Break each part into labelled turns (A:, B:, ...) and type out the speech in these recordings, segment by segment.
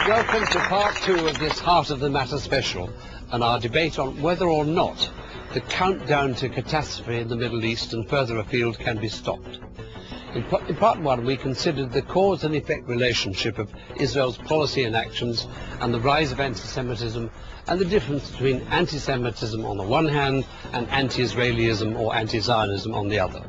A: Welcome to part 2 of this Heart of the Matter special and our debate on whether or not the countdown to catastrophe in the Middle East and further afield can be stopped. In part 1 we considered the cause and effect relationship of Israel's policy and actions and the rise of anti-Semitism and the difference between anti-Semitism on the one hand and anti-Israelism or anti-Zionism on the other.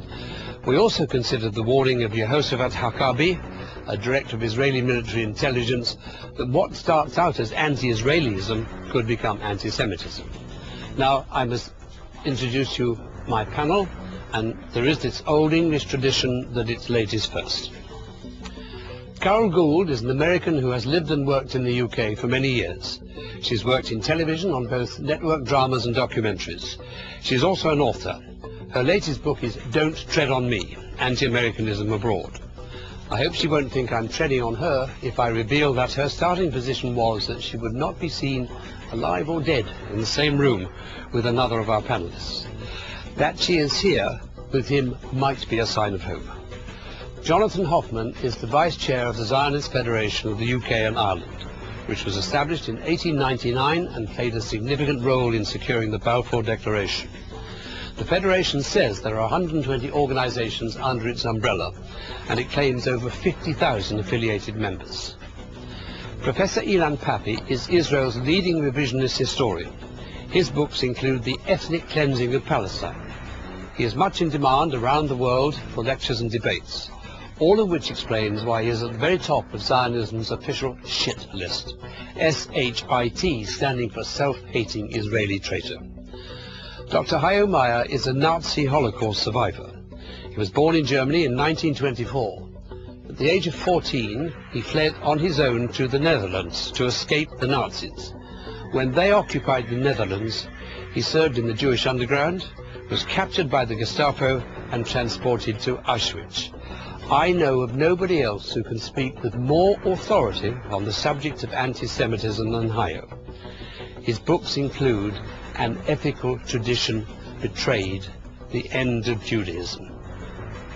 A: We also considered the warning of Yehoshaphat Hakabi, a director of Israeli military intelligence, that what starts out as anti-Israelism could become anti-Semitism. Now I must introduce you my panel, and there is this old English tradition that it's ladies first. Carol Gould is an American who has lived and worked in the UK for many years. She's worked in television on both network dramas and documentaries. She's also an author. Her latest book is Don't Tread on Me, Anti-Americanism Abroad. I hope she won't think I'm treading on her if I reveal that her starting position was that she would not be seen alive or dead in the same room with another of our panelists. That she is here with him might be a sign of hope. Jonathan Hoffman is the Vice Chair of the Zionist Federation of the UK and Ireland, which was established in 1899 and played a significant role in securing the Balfour Declaration. The Federation says there are 120 organisations under its umbrella, and it claims over 50,000 affiliated members. Professor Ilan Pappy is Israel's leading revisionist historian. His books include The Ethnic Cleansing of Palestine. He is much in demand around the world for lectures and debates, all of which explains why he is at the very top of Zionism's official shit list, SHIT standing for Self-Hating Israeli Traitor. Dr. Hayo Meyer is a Nazi Holocaust survivor. He was born in Germany in 1924. At the age of 14, he fled on his own to the Netherlands to escape the Nazis. When they occupied the Netherlands, he served in the Jewish underground, was captured by the Gestapo and transported to Auschwitz. I know of nobody else who can speak with more authority on the subject of anti-Semitism than Hayo. His books include An Ethical Tradition Betrayed, The End of Judaism.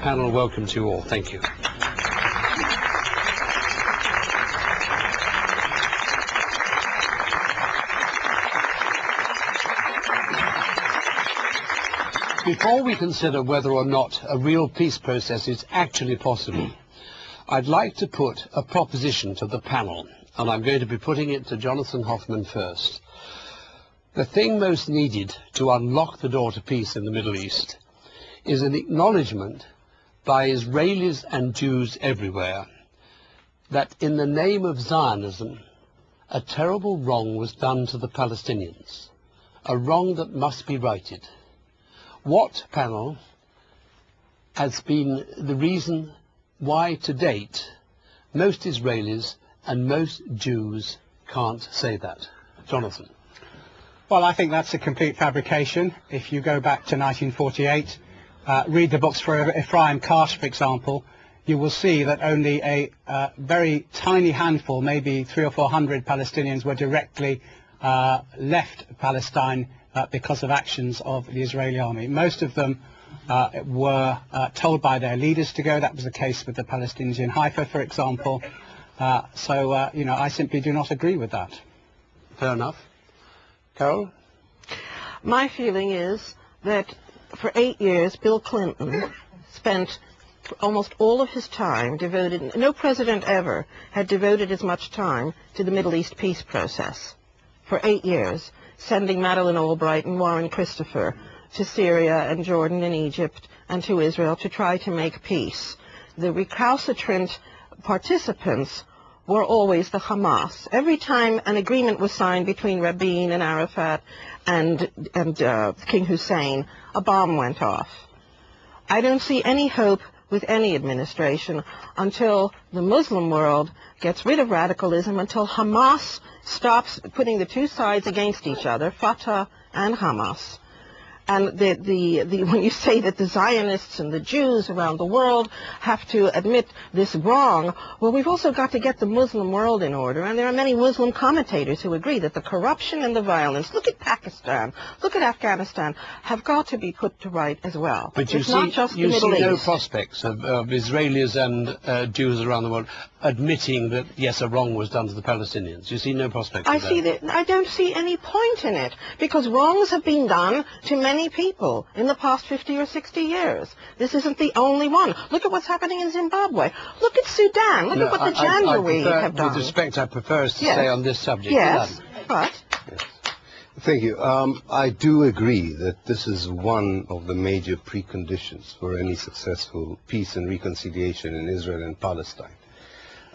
A: Panel, welcome to you all. Thank you. Before we consider whether or not a real peace process is actually possible, I'd like to put a proposition to the panel, and I'm going to be putting it to Jonathan Hoffman first. The thing most needed to unlock the door to peace in the Middle East is an acknowledgement by Israelis and Jews everywhere that in the name of Zionism, a terrible wrong was done to the Palestinians, a wrong that must be righted. What, panel, has been the reason why to date most Israelis and most Jews can't say that? Jonathan.
B: Well, I think that's a complete fabrication. If you go back to 1948, read the books for Ephraim Karsh, for example, you will see that only a very tiny handful, maybe 300 or 400 Palestinians were directly left Palestine because of actions of the Israeli army. Most of them were told by their leaders to go. That was the case with the Palestinians in Haifa, for example. You know, I simply do not agree with that.
A: Fair enough. Carol?
C: My feeling is that for 8 years, Bill Clinton spent almost all of his time devoted, no president ever had devoted as much time to the Middle East peace process. For 8 years, sending Madeleine Albright and Warren Christopher to Syria and Jordan and Egypt and to Israel to try to make peace. The recalcitrant participants were always the Hamas. Every time an agreement was signed between Rabin and Arafat and King Hussein, a bomb went off. I don't see any hope with any administration until the Muslim world gets rid of radicalism, until Hamas stops putting the two sides against each other, Fatah and Hamas. And when you say that the Zionists and the Jews around the world have to admit this wrong, well, we've also got to get the Muslim world in order. And there are many Muslim commentators who agree that the corruption and the violence, look at Pakistan, look at Afghanistan, have got to be put to right as well.
A: But you see no prospects of Israelis and Jews around the world admitting that, yes, a wrong was done to the Palestinians? You see no prospect of that?
C: I don't see any point in it, because wrongs have been done to many people in the past 50 or 60 years. This isn't the only one. Look at what's happening in Zimbabwe. Look at Sudan. Look at what the Janjaweed have done.
A: With respect, I prefer us to stay on this subject.
C: Yes, but...
D: Yes. Thank you. I do agree that this is one of the major preconditions for any successful peace and reconciliation in Israel and Palestine.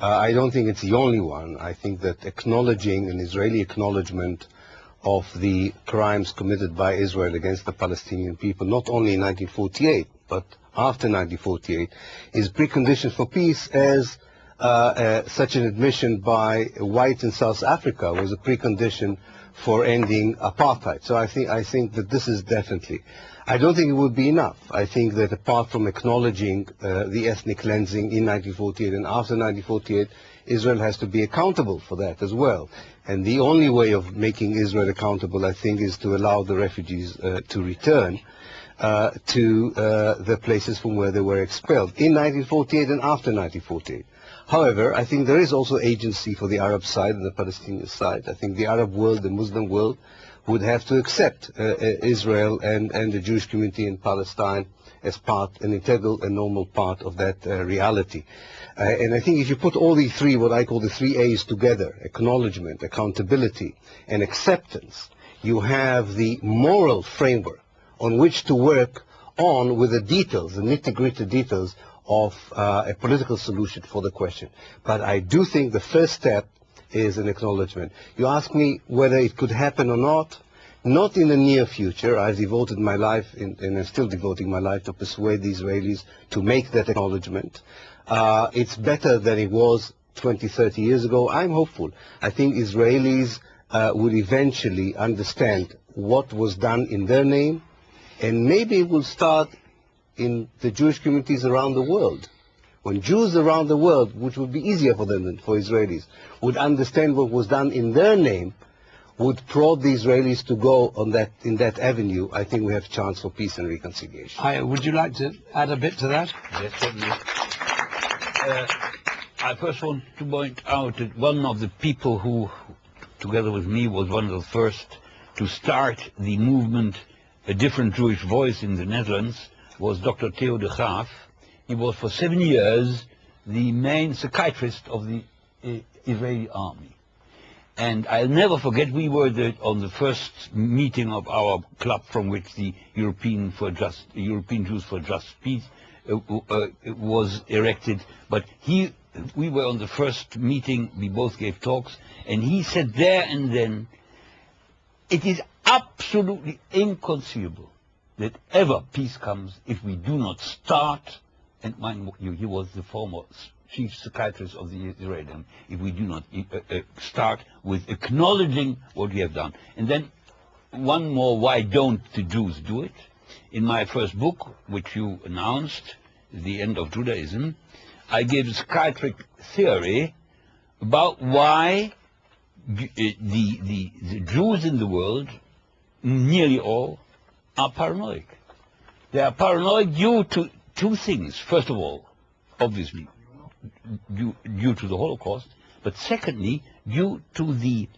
D: I don't think it's the only one. I think that acknowledging an Israeli acknowledgement of the crimes committed by Israel against the Palestinian people, not only in 1948, but after 1948, is precondition for peace, as such an admission by whites in South Africa was a precondition for ending apartheid. So I think that this is definitely. I don't think it would be enough. I think that apart from acknowledging the ethnic cleansing in 1948 and after 1948, Israel has to be accountable for that as well. And the only way of making Israel accountable, I think, is to allow the refugees to return to the places from where they were expelled in 1948 and after 1948. However, I think there is also agency for the Arab side and the Palestinian side. I think the Arab world, the Muslim world, would have to accept Israel and the Jewish community in Palestine as an integral and normal part of that reality. And I think if you put all the three, what I call the three A's together, acknowledgement, accountability, and acceptance, you have the moral framework on which to work on with the details, the nitty-gritty details of a political solution for the question. But I do think the first step is an acknowledgement. You ask me whether it could happen or not in the near future. I've devoted my life, and I'm still devoting my life, to persuade the Israelis to make that acknowledgement. It's better than it was 20, 30 years ago. I'm hopeful. I think Israelis will eventually understand what was done in their name, and maybe it will start in the Jewish communities around the world. When Jews around the world, which would be easier for them than for Israelis, would understand what was done in their name, would prod the Israelis to go on in that avenue, I think we have a chance for peace and reconciliation.
A: Would you like to add a bit to that?
E: Yes, certainly. I first want to point out that one of the people who, together with me, was one of the first to start the movement, A Different Jewish Voice in the Netherlands, was Dr. Theo de Graaf. He was for 7 years the main psychiatrist of the Israeli army. And I'll never forget, we were on the first meeting of our club from which the European Jews for Just Peace was erected. But we were on the first meeting, we both gave talks, and he said there and then, it is absolutely inconceivable that ever peace comes if we do not start, and mind you, he was the former chief psychiatrist of the Israeli army, if we do not start with acknowledging what we have done. And then one more, why don't the Jews do it? In my first book, which you announced, The End of Judaism, I gave a psychiatric theory about why the Jews in the world, nearly all, are paranoid. They are paranoid due to two things. First of all, obviously, due to the Holocaust, but secondly, due to the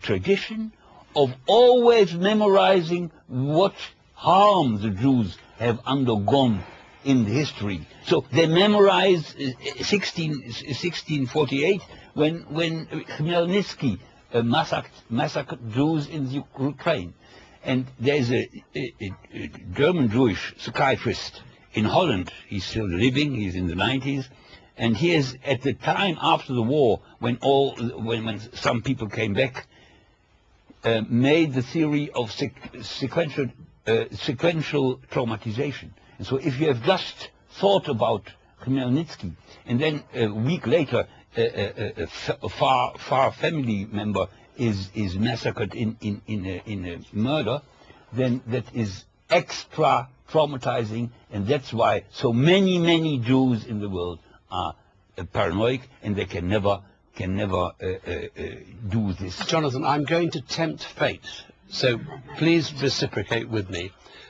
E: tradition of always memorizing what harm the Jews have undergone in history. So they memorize 1648 when Khmelnytsky massacred Jews in the Ukraine. And there's a German Jewish psychiatrist in Holland. He's still living, he's in the 90s, and he is, at the time after the war, when some people came back, made the theory of sequential traumatization. And so if you have just thought about Khmelnytsky, and then a week later a far family member is massacred in a murder, then that is extra traumatizing, and that's why so many Jews in the world are paranoid, and they can never do this.
A: Jonathan, I'm going to tempt fate, so please reciprocate with me.